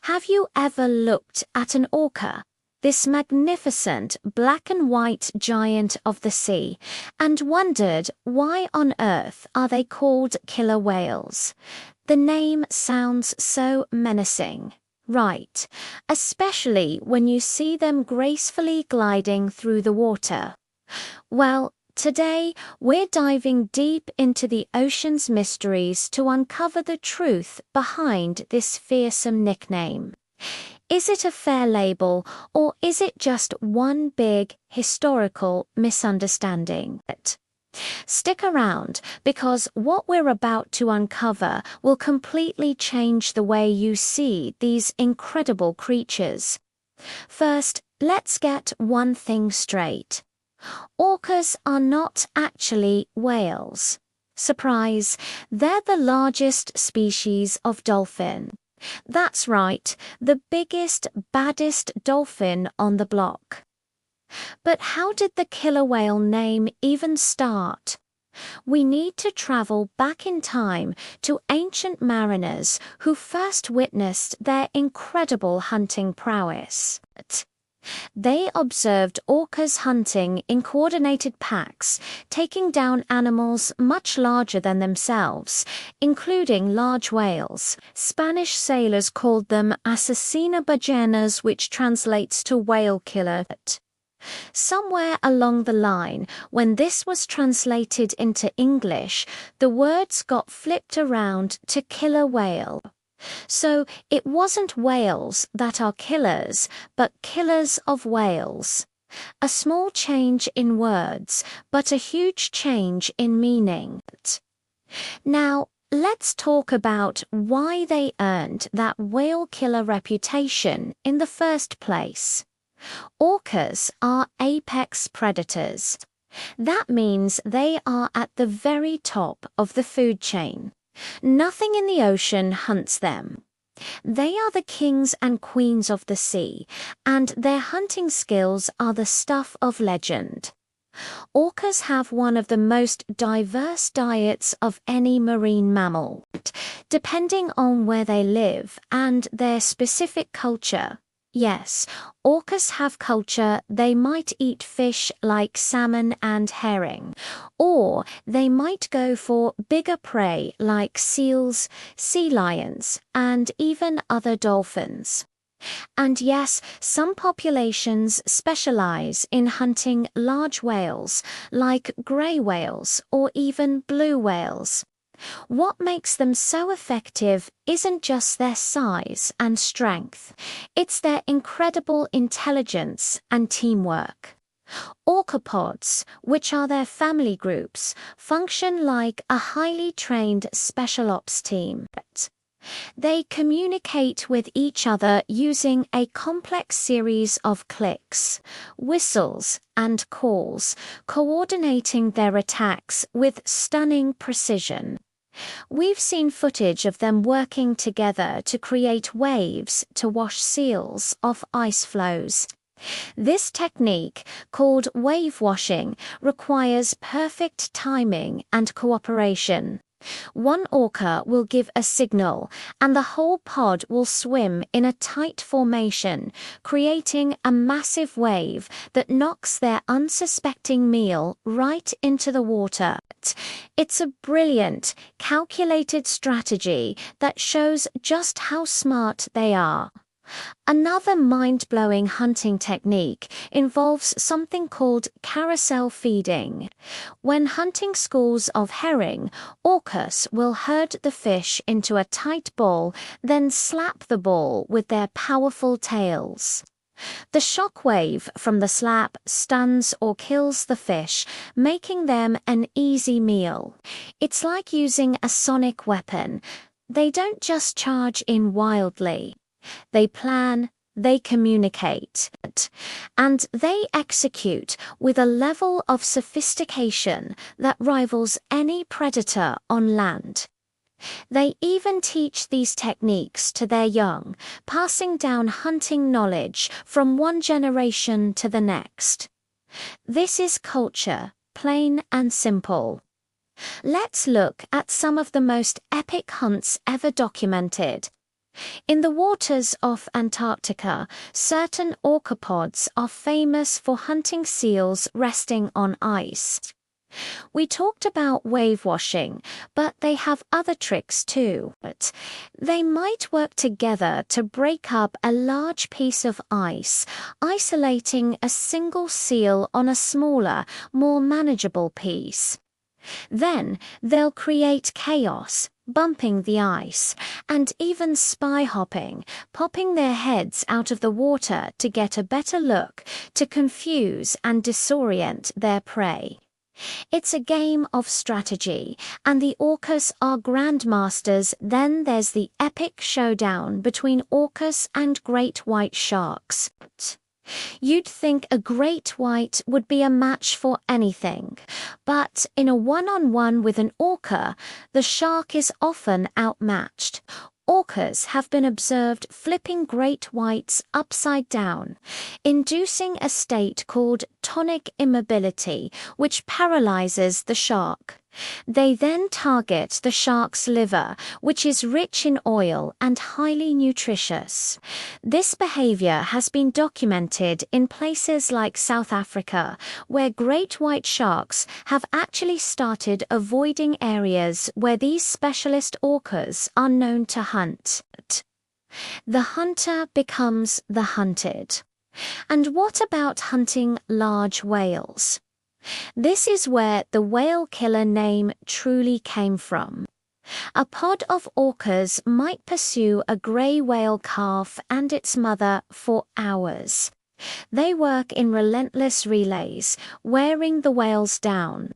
Have you ever looked at an orca, this magnificent black and white giant of the sea, and wondered why on earth are they called killer whales? The name sounds so menacing, right? Especially when you see them gracefully gliding through the water. Well, today we're diving deep into the ocean's mysteries to uncover the truth behind this fearsome nickname. Is it a fair label, or is it just one big historical misunderstanding? Stick around, because what we're about to uncover will completely change the way you see these incredible creatures. First, let's get one thing straight. Orcas are not actually whales. Surprise, they're the largest species of dolphin. That's right, the biggest, baddest dolphin on the block. But how did the killer whale name even start? We need to travel back in time to ancient mariners who first witnessed their incredible hunting prowess. They observed orcas hunting in coordinated packs, taking down animals much larger than themselves, including large whales. Spanish sailors called them asesina ballenas, which translates to whale killer. Somewhere along the line, when this was translated into English, the words got flipped around to killer whale. So it wasn't whales that are killers, but killers of whales. A small change in words, but a huge change in meaning. Now, let's talk about why they earned that whale killer reputation in the first place. Orcas are apex predators. That means they are at the very top of the food chain. Nothing in the ocean hunts them. They are the kings and queens of the sea, and their hunting skills are the stuff of legend. Orcas have one of the most diverse diets of any marine mammal, depending on where they live and their specific culture. Yes, orcas have culture. They might eat fish like salmon and herring, or they might go for bigger prey like seals, sea lions, and even other dolphins. And yes, some populations specialize in hunting large whales like grey whales or even blue whales. What makes them so effective isn't just their size and strength, it's their incredible intelligence and teamwork. Orcapods, which are their family groups, function like a highly trained special ops team. They communicate with each other using a complex series of clicks, whistles, and calls, coordinating their attacks with stunning precision. We've seen footage of them working together to create waves to wash seals off ice floes. This technique, called wave washing, requires perfect timing and cooperation. One orca will give a signal, and the whole pod will swim in a tight formation, creating a massive wave that knocks their unsuspecting meal right into the water. It's a brilliant, calculated strategy that shows just how smart they are. Another mind-blowing hunting technique involves something called carousel feeding. When hunting schools of herring, orcas will herd the fish into a tight ball, then slap the ball with their powerful tails. The shock wave from the slap stuns or kills the fish, making them an easy meal. It's like using a sonic weapon. They don't just charge in wildly. They plan, they communicate, and they execute with a level of sophistication that rivals any predator on land. They even teach these techniques to their young, passing down hunting knowledge from one generation to the next. This is culture, plain and simple. Let's look at some of the most epic hunts ever documented. In the waters off Antarctica, certain orcapods are famous for hunting seals resting on ice. We talked about wave washing, but they have other tricks too. They might work together to break up a large piece of ice, isolating a single seal on a smaller, more manageable piece. Then they'll create chaos, bumping the ice, and even spy hopping, popping their heads out of the water to get a better look, to confuse and disorient their prey. It's a game of strategy, and the orcas are grandmasters. Then there's the epic showdown between orcas and great white sharks. You'd think a great white would be a match for anything, but in a one-on-one with an orca, the shark is often outmatched. Orcas have been observed flipping great whites upside down, inducing a state called tonic immobility, which paralyzes the shark. They then target the shark's liver, which is rich in oil and highly nutritious. This behavior has been documented in places like South Africa, where great white sharks have actually started avoiding areas where these specialist orcas are known to hunt. The hunter becomes the hunted. And what about hunting large whales? This is where the whale killer name truly came from. A pod of orcas might pursue a grey whale calf and its mother for hours. They work in relentless relays, wearing the whales down.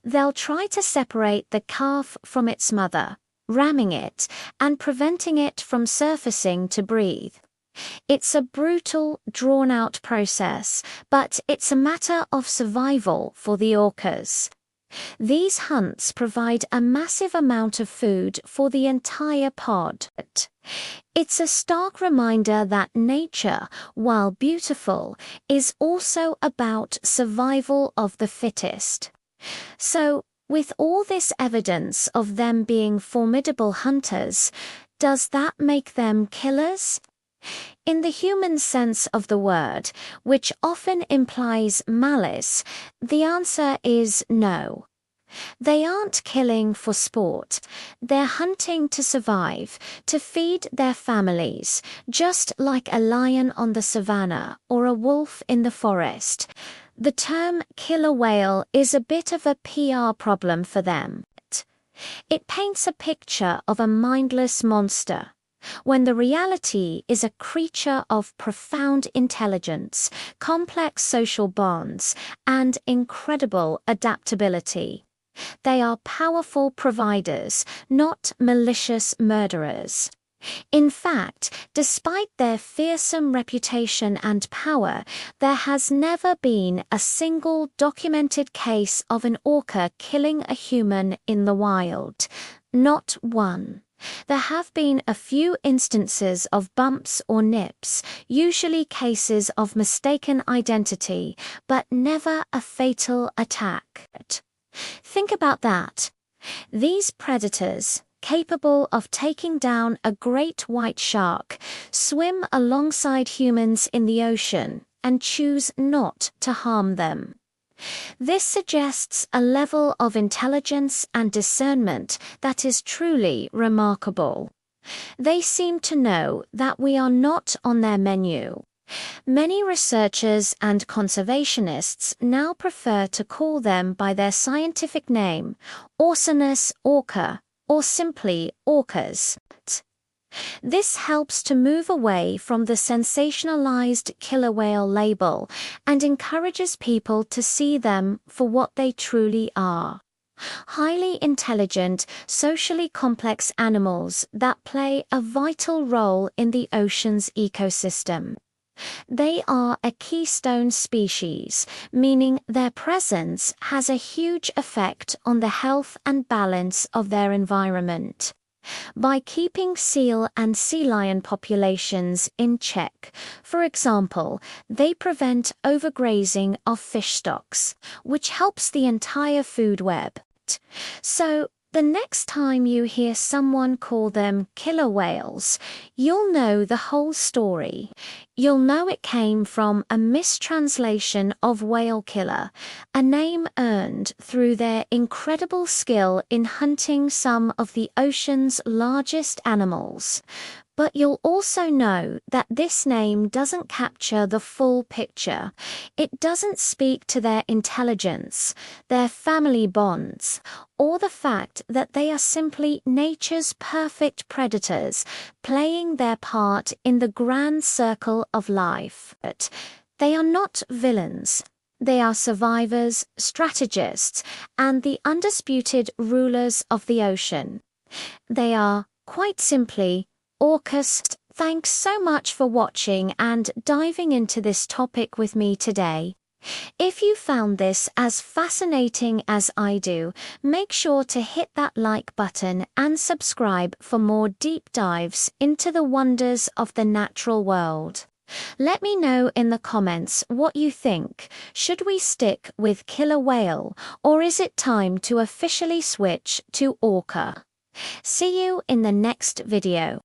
They'll try to separate the calf from its mother, ramming it and preventing it from surfacing to breathe. It's a brutal, drawn-out process, but it's a matter of survival for the orcas. These hunts provide a massive amount of food for the entire pod. It's a stark reminder that nature, while beautiful, is also about survival of the fittest. So, with all this evidence of them being formidable hunters, does that make them killers? In the human sense of the word, which often implies malice, the answer is no. They aren't killing for sport. They're hunting to survive, to feed their families, just like a lion on the savannah or a wolf in the forest. The term killer whale is a bit of a PR problem for them. It paints a picture of a mindless monster, when the reality is a creature of profound intelligence, complex social bonds, and incredible adaptability. They are powerful providers, not malicious murderers. In fact, despite their fearsome reputation and power, there has never been a single documented case of an orca killing a human in the wild. Not one. There have been a few instances of bumps or nips, usually cases of mistaken identity, but never a fatal attack. Think about that. These predators, capable of taking down a great white shark, swim alongside humans in the ocean and choose not to harm them. This suggests a level of intelligence and discernment that is truly remarkable. They seem to know that we are not on their menu. Many researchers and conservationists now prefer to call them by their scientific name, Orcinus orca, or simply orcas. This helps to move away from the sensationalized killer whale label and encourages people to see them for what they truly are. Highly intelligent, socially complex animals that play a vital role in the ocean's ecosystem. They are a keystone species, meaning their presence has a huge effect on the health and balance of their environment. By keeping seal and sea lion populations in check, for example, they prevent overgrazing of fish stocks, which helps the entire food web. So, The next time you hear someone call them killer whales, you'll know the whole story. You'll know it came from a mistranslation of whale killer, a name earned through their incredible skill in hunting some of the ocean's largest animals. But you'll also know that this name doesn't capture the full picture. It doesn't speak to their intelligence, their family bonds, or the fact that they are simply nature's perfect predators, playing their part in the grand circle of life. But they are not villains. They are survivors, strategists, and the undisputed rulers of the ocean. They are, quite simply, orcas. Thanks so much for watching and diving into this topic with me today. If you found this as fascinating as I do, make sure to hit that like button and subscribe for more deep dives into the wonders of the natural world. Let me know in the comments what you think. Should we stick with killer whale, or is it time to officially switch to orca? See you in the next video.